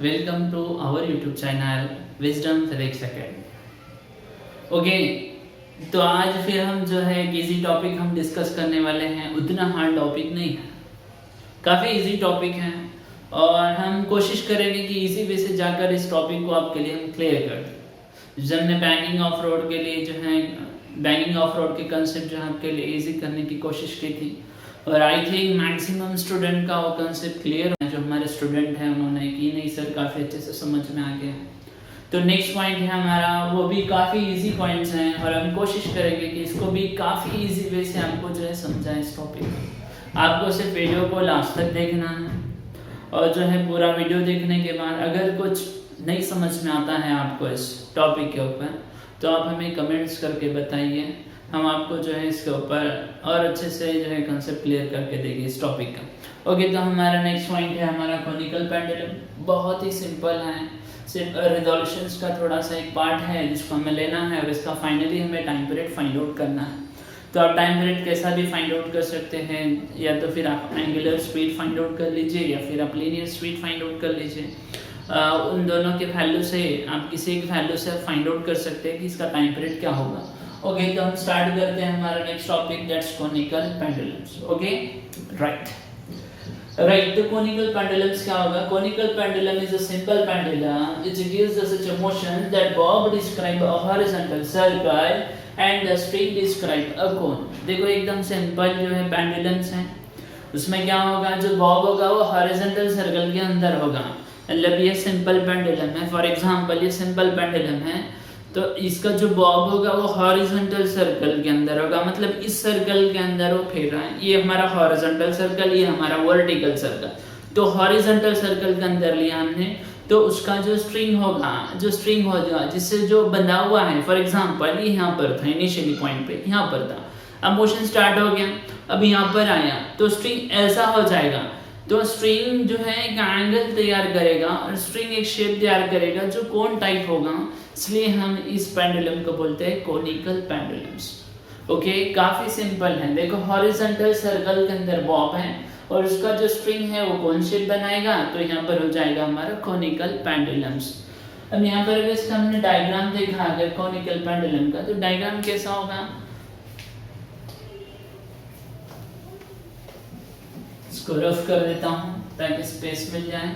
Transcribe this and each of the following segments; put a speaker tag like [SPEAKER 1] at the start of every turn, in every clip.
[SPEAKER 1] Welcome to our YouTube channel Wisdom Physics Academy. Okay, तो आज फिर हम जो है एक इजी टॉपिक हम डिस्कस करने वाले हैं। उतना हार्ड टॉपिक नहीं है, काफ़ी इजी टॉपिक है और हम कोशिश करेंगे कि इजी वे से जाकर इस टॉपिक को आपके लिए हम क्लियर कर दें। जब हमने बैंकिंग ऑफ रोड के लिए जो है बैंकिंग ऑफ रोड के कंसेप्ट जो है आपके लिए इजी करने की कोशिश की थी और आई थिंक मैक्सिमम स्टूडेंट का वो कंसेप्ट क्लियर है। जो हमारे स्टूडेंट हैं उन्होंने कि नहीं सर काफ़ी अच्छे से समझ में आ गया। तो नेक्स्ट पॉइंट है हमारा, वो भी काफ़ी इजी पॉइंट्स हैं और हम कोशिश करेंगे कि इसको भी काफ़ी इजी वे से आपको जो है समझाएं। इस टॉपिक आपको सिर्फ वीडियो को लास्ट तक देखना है और जो है पूरा वीडियो देखने के बाद अगर कुछ नहीं समझ में आता है आपको इस टॉपिक के ऊपर तो आप हमें कमेंट्स करके बताइए, हम आपको जो है इसके ऊपर और अच्छे से जो है कंसेप्ट क्लियर करके देंगे इस टॉपिक का। ओके, तो हमारा नेक्स्ट पॉइंट है हमारा कॉनिकल पेंडुलम। बहुत ही सिंपल है, सिर्फ रिजोल्यूशंस का थोड़ा सा एक पार्ट है जिसको हमें लेना है और इसका फाइनली हमें टाइम पीरियड फाइंड आउट करना है। तो आप टाइम पीरियड कैसा भी फाइंड आउट कर सकते हैं, या तो फिर आप एंगुलर स्पीड फाइंड आउट कर लीजिए या फिर आप लीनियर स्पीड फाइंड आउट कर लीजिए। उन दोनों के वैल्यू से आप किसी एक वैल्यू से फाइंड आउट कर सकते हैं कि इसका टाइम पीरियड क्या होगा। ओके, तो हम स्टार्ट करते हैं हमारा next topic, that's conical pendulums. Okay, right, तो कॉनिकल पेंडुलम्स क्या होगा? Conical pendulum is a simple pendulum which gives us such a motion that bob describe a horizontal circle and the string describe a cone। देखो एकदम simple जो है pendulums हैं, उसमें क्या होगा, जो बॉब होगा वो हॉरिजॉन्टल सर्कल के अंदर होगा। मतलब ये सिंपल पेंडुलम है, फॉर एग्जांपल ये सिंपल पेंडुलम है तो इसका जो बॉब होगा वो हॉरिजॉन्टल सर्कल के अंदर होगा, मतलब इस सर्कल के अंदर वो फिर रहा है। ये हमारा हॉरिजॉन्टल सर्कल, ये हमारा वर्टिकल सर्कल। तो हॉरिजॉन्टल सर्कल के अंदर लिया हमने, तो उसका जो स्ट्रिंग होगा जिससे जो बंधा हुआ है, फॉर एग्जांपल ये यहाँ पर था, इनिशियली पॉइंट पे यहाँ पर था, अब मोशन स्टार्ट हो गया, अब यहाँ पर आया तो स्ट्रिंग ऐसा हो जाएगा। तो स्ट्रिंग जो है एक एंगल तैयार करेगा और स्ट्रिंग एक शेप तैयार करेगा जो कोन टाइप होगा, इसलिए हम इस पेंडुलम को बोलते हैं कॉनिकल पेंडुलम्स। ओके, काफी सिंपल है। देखो हॉरिजॉन्टल सर्कल के अंदर बॉब है और उसका जो स्ट्रिंग है वो कोन शेप बनाएगा, तो यहाँ पर हो जाएगा हमारा कॉनिकल पेंडुलम्स। अब यहाँ पर अगर इसका हमने डायग्राम देखा अगर कॉनिकल पेंडुलम का, तो डायग्राम कैसा होगा, इसको रफ कर देता हूँ ताकि स्पेस मिल जाए।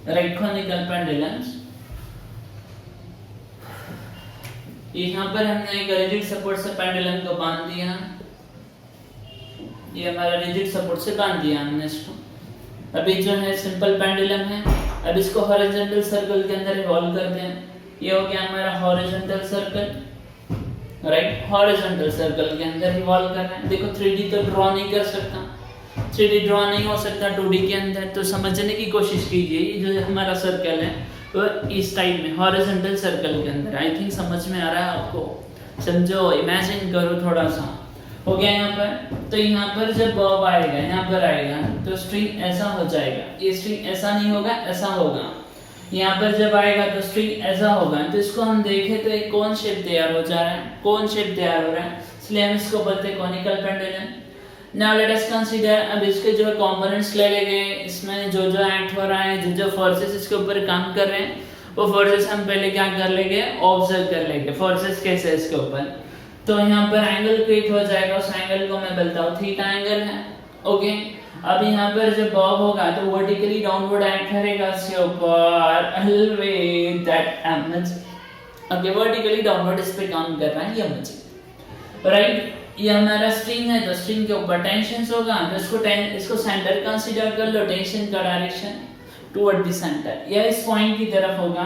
[SPEAKER 1] राइट, कॉनिकल पेंडुलम्स, यहाँ पर हमने एक रिजिड सपोर्ट से पेंडुलम को बांध दिया, ये हमारा रिजिड सपोर्ट से बांध दिया हमने इसको। अभी जो है सिंपल पेंडुलम है, अब इसको हॉरिजॉन्टल सर्कल के अंदर रिवॉल्व करते हैं। ये हो गया हमारा horizontal circle. Right, horizontal circle के अंदर रिवॉल्व कर रहे हैं। देखो 3D तो ड्रॉ नहीं कर सकता, 3D ड्रॉ नहीं हो सकता 2D के अंदर, तो समझने की कोशिश कीजिए। ये जो हमारा सर्कल है वो इस टाइप में हॉरिजॉन्टल सर्कल के अंदर, आई थिंक समझ में आ रहा है आपको, समझो, इमेजिन करो थोड़ा सा। हो गया यहाँ पर, तो यहाँ पर जब बॉब आएगा यहाँ पर आएगा तो स्ट्रिंग ऐसा हो जाएगा, ये स्ट्रिंग ऐसा नहीं होगा, ऐसा होगा। यहाँ पर जब आएगा तो स्ट्रिंग ऐसा होगा, तो इसको हम देखें तो एक कोन शेप तैयार हो जा रहा है, कोन शेप तैयार हो रहा है, इसलिए हम इसको बोलते हैं conical pendulum. Now let us consider, अब इसके जो है कंपोनेंट्स ले लेंगे, इसमें जो जो एक्ट हो रहा है, जो फोर्सेस इसके ऊपर काम कर रहे हैं, वो फोर्सेस हम पहले क्या कर लेंगे, ऑब्जर्व कर लेंगे फोर्सेस कैसे इसके ऊपर। तो यहाँ पर एंगल क्रिएट हो जाएगा, उस एंगल को मैं बोलता हूँ थीटा एंगल है। ओके, अब यहाँ पर जब बॉब होगा तो वर्टिकली डाउनवर्ड एक्ट करेगा इसके ऊपर, elevate that image। Okay, vertically downward इस पे काम कर रहा है ये इमेज। राइट, ये हमारा स्ट्रिंग है तो स्ट्रिंग के ऊपर टेंशन होगा, तो इसको सेंटर कंसीडर कर लो, टेंशन का डायरेक्शन टुवर्ड द सेंटर, या इस पॉइंट की तरफ होगा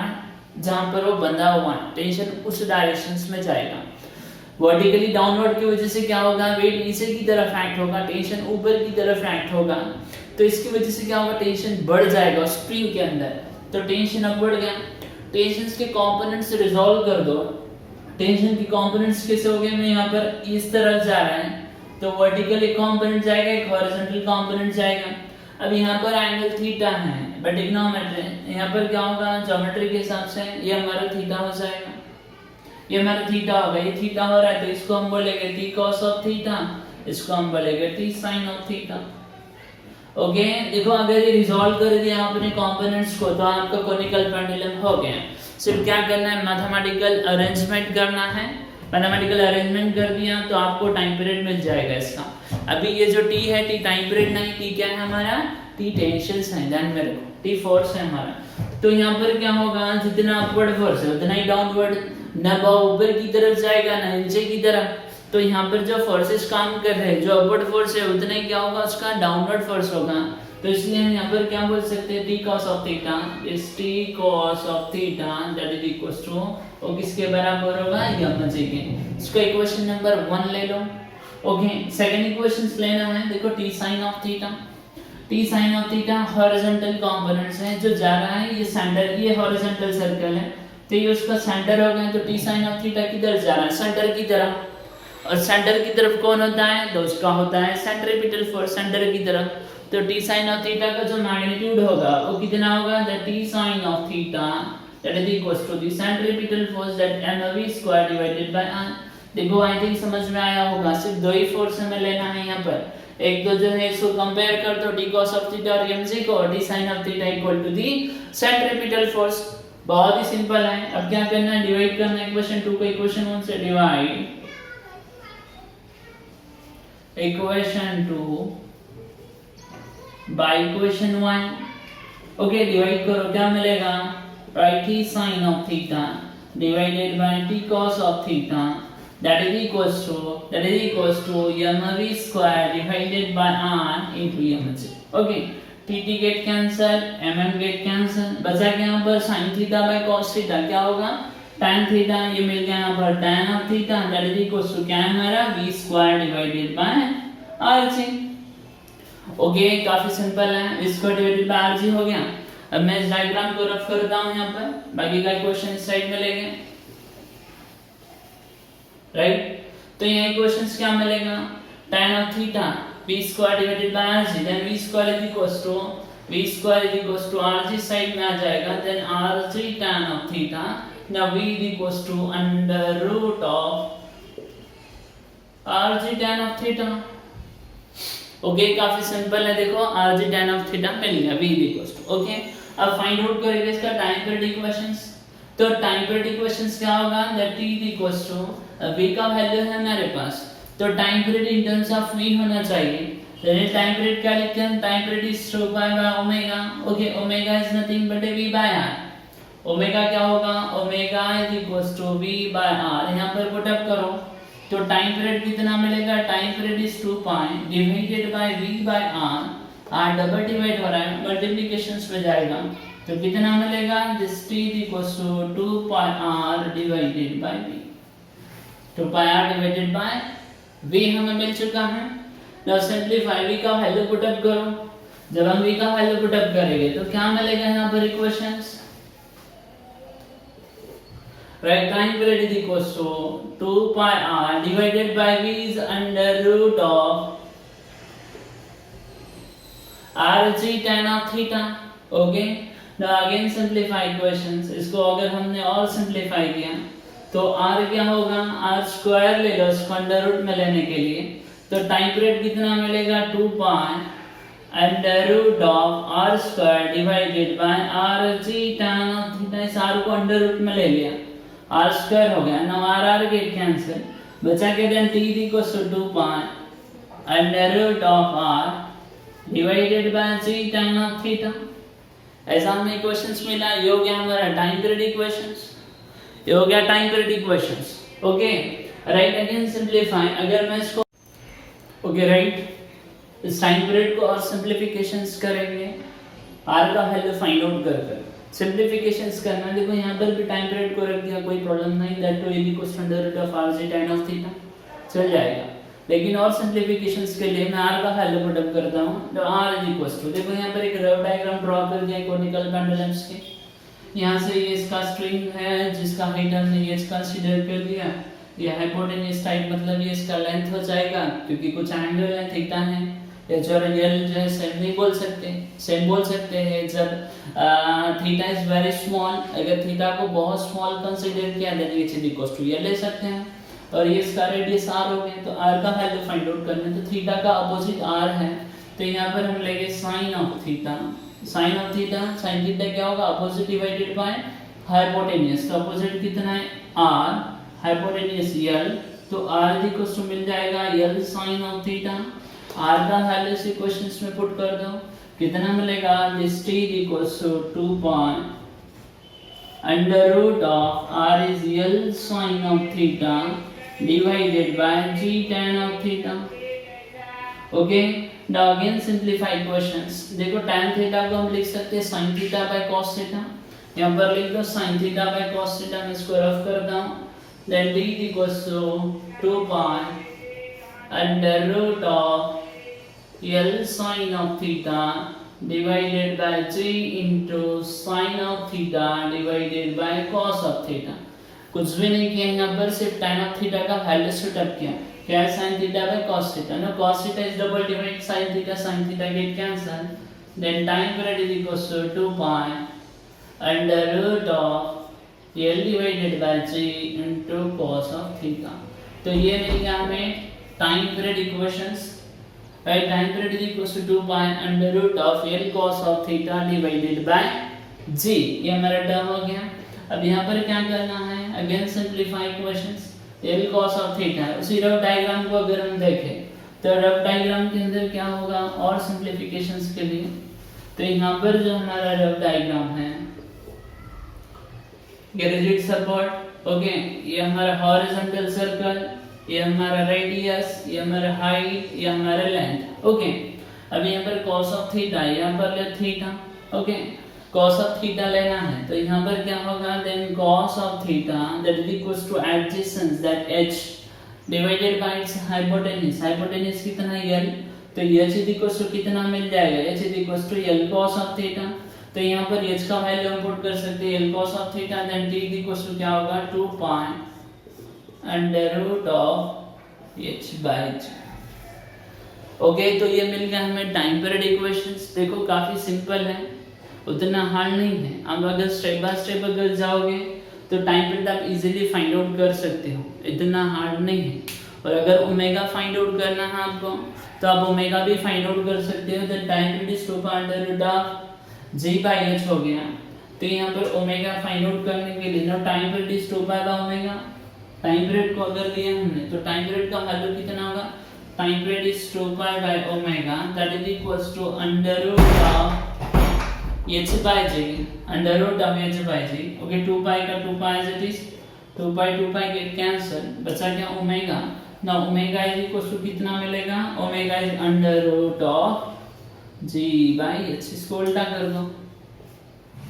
[SPEAKER 1] जहां पर वो बंधा हुआ है, टेंशन उस डायरेक्शंस में जाएगा। वर्टिकली डाउनवर्ड की वजह से क्या होगा, वेट नीचे की तरफ एक्ट होगा, टेंशन ऊपर की तरफ एक्ट होगा, तो इसकी वजह से क्या होगा, टेंशन बढ़ जाएगा स्प्रिंग के अंदर, तो टेंशन अब बढ़ गया। टेंशन के कंपोनेंट्स रिजॉल्व कर दो, टेंशन की कंपोनेंट्स कैसे हो गए, मैं यहाँ पर इस तरफ जा रहा है तो वर्टिकल एक कंपोनेंट जाएगा, एक हॉरिजॉन्टल कंपोनेंट जाएगा। अब यहाँ पर एंगल थीटा है बट इग्नोमेट्री, यहाँ पर क्या होगा, ज्योमेट्री के हिसाब से ये हमारा थीटा हो जाएगा, ये हमारा थीटा होगा, ये थीटा हो रहा है तो इसको हम बोलेंगे t cos ऑफ थीटा, इसको हम बोलेंगे t sin of theta. Okay देखो अगर ये रिजॉल्व कर दिया आपने कंपोनेंट्स को तो आपका कोनिकल पेंडुलम हो गया। सिर्फ क्या करना है, मैथमेटिकल अरेंजमेंट करना है। मैथमेटिकल अरेंजमेंट कर दिया तो आपको टाइम पीरियड मिल जाएगा इसका। अभी ये जो टी है, टी टाइम पीरियड नहीं, टी क्या है हमारा, टी टेंशंस है, ध्यान में रखो, टी फोर्स है हमारा। तो यहाँ पर क्या होगा, जितना अपवर्ड फोर्स है उतना ही डाउनवर्ड, न ऊपर की तरफ जाएगा न नीचे की तरफ। तो यहाँ पर जो फोर्सेस काम कर रहे हैं, जो अपवर्ड फोर्स है उतना ही क्या होगा, उसका डाउनवर्ड फोर्स होगा। तो इसलिए हम यहाँ पर क्या बोल सकते हैं, T cos of theta is T cos of theta that is equals to, और किसके बराबर होगा, गामा जी के। इसको इक्वेशन नंबर 1 ले लो। ओके सेकंड इक्वेशंस लेना है, देखो T sine of theta, T sine of theta horizontal components है, जो जा रहा है ये सेंटर, ये हॉरिजॉन्टल सर्कल है तो ये उसका सेंटर हो गया। तो टी साइन ऑफ थीटा किधर जा रहा है, सेंटर की तरफ। और सेंटर की तरफ कौन होता है, तो उसका होता है सेंट्रीपिटल फोर्स सेंटर की तरफ। तो टी साइन ऑफ थीटा का जो मैग्नीट्यूड होगा वो कितना होगा, the T sine of theta that is equals to the centripetal force that mv² divided by r। देखो आई थिंक समझ में आया होगा, सिर्फ दो ही फोर्स हमें लेना है यहाँ पर। एक तो जो है इसको कंपेयर कर दो टी cos ऑफ थीटा और mg को, T sin of theta equal to the centripetal force. बहुत ही सिंपल है। अब क्या करना है, डिवाइड करना है इक्वेशन 2 को इक्वेशन 1 से, divide equation 2 by equation 1। Okay divide करो, क्या मिलेगा, right, T sin of theta divided bye T cos of theta that is equals to mv² divided by r into mg। Okay tt get cancel, mm gate cancel, बचा क्या यहाँ पर sin theta by cos theta, क्या होगा tan theta, ये मिल गया यहाँ पर tan of theta that is equals to क्या है हमारा v² divided by rg। Okay काफी सिंपल है, v² divided by rg हो गया। अब मैं इस डायग्राम को रफ करता हूँ यहाँ पर, बाकी का क्वेश्चन इस साइड में लेंगे, राइट। तो यहाँ इक्वेशंस क्या मिलेगा, tan of theta v² divided by rg, then v² is equals to rg side में आ जाएगा, then rg tan of theta, now v is equals to under root of rg tan of theta. Okay काफी simple है, देखो rg tan of theta मिल गया, v is equals to. Okay अब find out करेंगे इसका टाइम पीरियड इक्वेशंस। तो time period equations क्या होगा, that t is equals to v का वैल्यू है हमारे पास, तो time period in terms of v होना चाहिए। तो टाइम पीरियड क्या लिखते हैं, time period is 2 pi by omega. Okay omega is nothing but v by r। Omega क्या होगा, omega is equals to v by r। यहां पर पुट अप करो तो टाइम पीरियड कितना मिलेगा, time period is 2 pi divided by v by r, r double divide हो रहा है, मल्टीप्लिकेशंस में जाएगा तो कितना मिलेगा, this t is equals to 2 pi r divided by v। 2 pi r divided by v हमें मिल चुका है। नाउ सिंपलीफाई v का वैल्यू पुट अप करो, जब हम v का वैल्यू पुट अप करेंगे तो क्या मिलेगा यहाँ पर equations, right, time period is equals to 2 pi r divided by v is under root of rg tan of theta. Okay now again simplify equations, इसको अगर हमने और सिंपलीफाई किया तो r क्या होगा, r² ले लो इसको अंडर रूट में लेने के लिए, तो टाइम पीरियड कितना मिलेगा, 2 pi under root of r² divided by rg tan of theta. इस r को अंडर रूट में ले लिया, r² हो गया, नाउ r गेट कैंसिल, बचा के then t equals to 2 pi under root of r divided by g tan of theta. ऐसा हमें इक्वेशंस मिला, ये हो गया हमारा टाइम पीरियड इक्वेशंस, ये हो गया time period equations. Okay right again simplify, अगर मैं इसको ओके राइट इस टाइम पीरियड को और सिंपलीफिकेशंस करेंगे, r का वैल्यू फाइंड आउट कर सिंपलीफिकेशंस करना। देखो यहाँ पर भी टाइम पीरियड को रख दिया, कोई प्रॉब्लम नहीं, that two is equals to under root of rg tan of theta, चल जाएगा। लेकिन और सिंपलीफिकेशंस के लिए मैं r का वैल्यू पुट अप करता हूँ, तो r इज इक्वल्स टू, देखो यहाँ पर एक रफ डायग्राम ड्रॉ कर दिया कोनिकल पेंडुलम्स के। यहाँ से ये इसका स्ट्रिंग है जिसका हाइट हमने ये कंसीडर कर लिया, ये हाइपोटेन्यूज टाइप मतलब ये इसका लेंथ हो जाएगा, क्योंकि कुछ एंगल है थीटा है, या जो रियल जो है सेम नहीं बोल सकते, सेम बोल सकते हैं जब थीटा इज वेरी स्मॉल। अगर थीटा को बहुत स्मॉल कंसीडर किया देन ये इज इक्वल्स टू ये ले सकते हैं, और ये इसका रेडियस r हो गया। तो r का वैल्यू फाइंड आउट करना है, तो थीटा का अपोजिट r है, तो यहाँ पर हम लेंगे sine of theta. Sine of theta, sine theta क्या होगा, अपोजिट डिवाइडेड बाय हाइपोटेन्यूज। तो अपोजिट कितना है r, हाइपोटेन्यूज l, तो r इक्वल्स टू मिल जाएगा l sine of theta. r का वैल्यू से क्वेश्चंस में पुट कर दो, कितना मिलेगा, this t equals to 2 pi under root of r is l sine of theta divided by g tan of theta. Okay, now again simplify questions. देखो tan theta को हम लिख सकते हैं sin theta by cos theta. यहाँ पर लिख दो sin theta by cos theta, मैं इसको रफ करता हूँ। Then d equals to 2 pi under root of l sin of theta divided by g into sin of theta divided by cos of theta. कुछ भी नहीं किया यहाँ पर, सिर्फ tan ऑफ थीटा का वैल्यू पुट किया। क्या है, sin theta by cos theta. No cos theta is double divide sin theta get cancel. Then time period is equals to 2 pi under root of l divided by g into cos of theta. तो ये मिल गया हमें time period equations. Right, time period is equals to 2 pi under root of l cos of theta divided by g। ये हमारा term हो गया। अब यहाँ पर क्या करना है, again simplify equations. l cos of theta, उसी रफ डायग्राम को अगर हम देखें तो रफ डायग्राम के अंदर क्या होगा, और सिंपलीफिकेशंस के लिए, तो यहाँ पर जो हमारा रफ डायग्राम है, ये रिजिड सपोर्ट, ओके, ये हमारा हॉरिजॉन्टल सर्कल, ये हमारा रेडियस, ये हमारा हाइट, ये हमारा लेंथ। ओके, अब यहाँ पर cos ऑफ थीटा, यहाँ पर ले theta. Okay, cos of theta लेना है, तो यहाँ पर क्या होगा, then cos of theta that is equals to adjacence that h divided by its hypotenuse. Hypotenuse कितना है l, तो h इज इक्वल्स टू कितना मिल जाएगा, h is equals to l cos of theta. तो यहाँ पर h का वैल्यू हम पुट कर सकते हैं l cos of theta, then t is equals to क्या होगा, 2 pi under root of h by g। Okay, तो ये मिल गया हमें टाइम पीरियड इक्वेशंस। देखो काफी सिंपल है, उतना हार्ड नहीं है। अब अगर स्टेप बाय स्टेप अगर जाओगे तो टाइम पीरियड आप इजीली फाइंड आउट कर सकते हो, इतना हार्ड नहीं है। और अगर ओमेगा फाइंड आउट करना है आपको, तो आप ओमेगा भी फाइंड आउट कर सकते हो। तो time period is 2 pi under root of g by h हो गया। तो यहाँ पर ओमेगा फाइंड आउट करने के लिए ना time period is 2 pi by omega. Time period को अगर लिया हमने तो टाइम पीरियड का वैल्यू कितना होगा, time period is 2 pi by omega that is equals to under root of h by j under root of h by j। Okay, 2 pi का 2 pi as it is, 2 pi get cancel, बचा क्या omega. ना omega is equal to कितना मिलेगा, omega is under root of g by h। इसको उल्टा कर दो,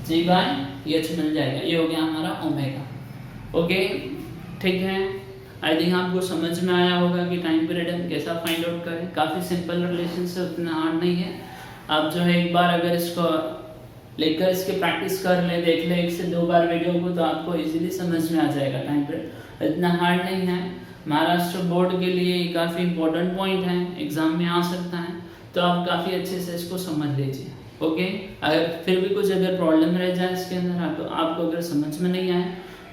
[SPEAKER 1] g by h मिल जाएगा। ये हो गया हमारा ओमेगा। ओके, ठीक है, आई थिंक आपको समझ में आया होगा कि टाइम पीरियड हम कैसा फाइंड आउट करें। काफ़ी सिंपल रिलेशन से, उतना हार्ड नहीं है। आप जो है एक बार अगर इसको लेकर इसके प्रैक्टिस कर ले, देख ले 1 से 2 बार वीडियो को, तो आपको इजीली समझ में आ जाएगा। टाइम पीरियड इतना हार्ड नहीं है। महाराष्ट्र बोर्ड के लिए काफ़ी इंपॉर्टेंट पॉइंट है, एग्जाम में आ सकता है, तो आप काफ़ी अच्छे से इसको समझ लीजिए। ओके, अगर फिर भी कुछ अगर प्रॉब्लम रह जाए इसके अंदर, आपको अगर समझ में नहीं आए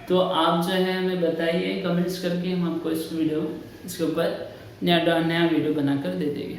[SPEAKER 1] तो आप जो है हमें बताइए कमेंट्स करके, हम आपको इसके ऊपर नया वीडियो बनाकर दे देंगे।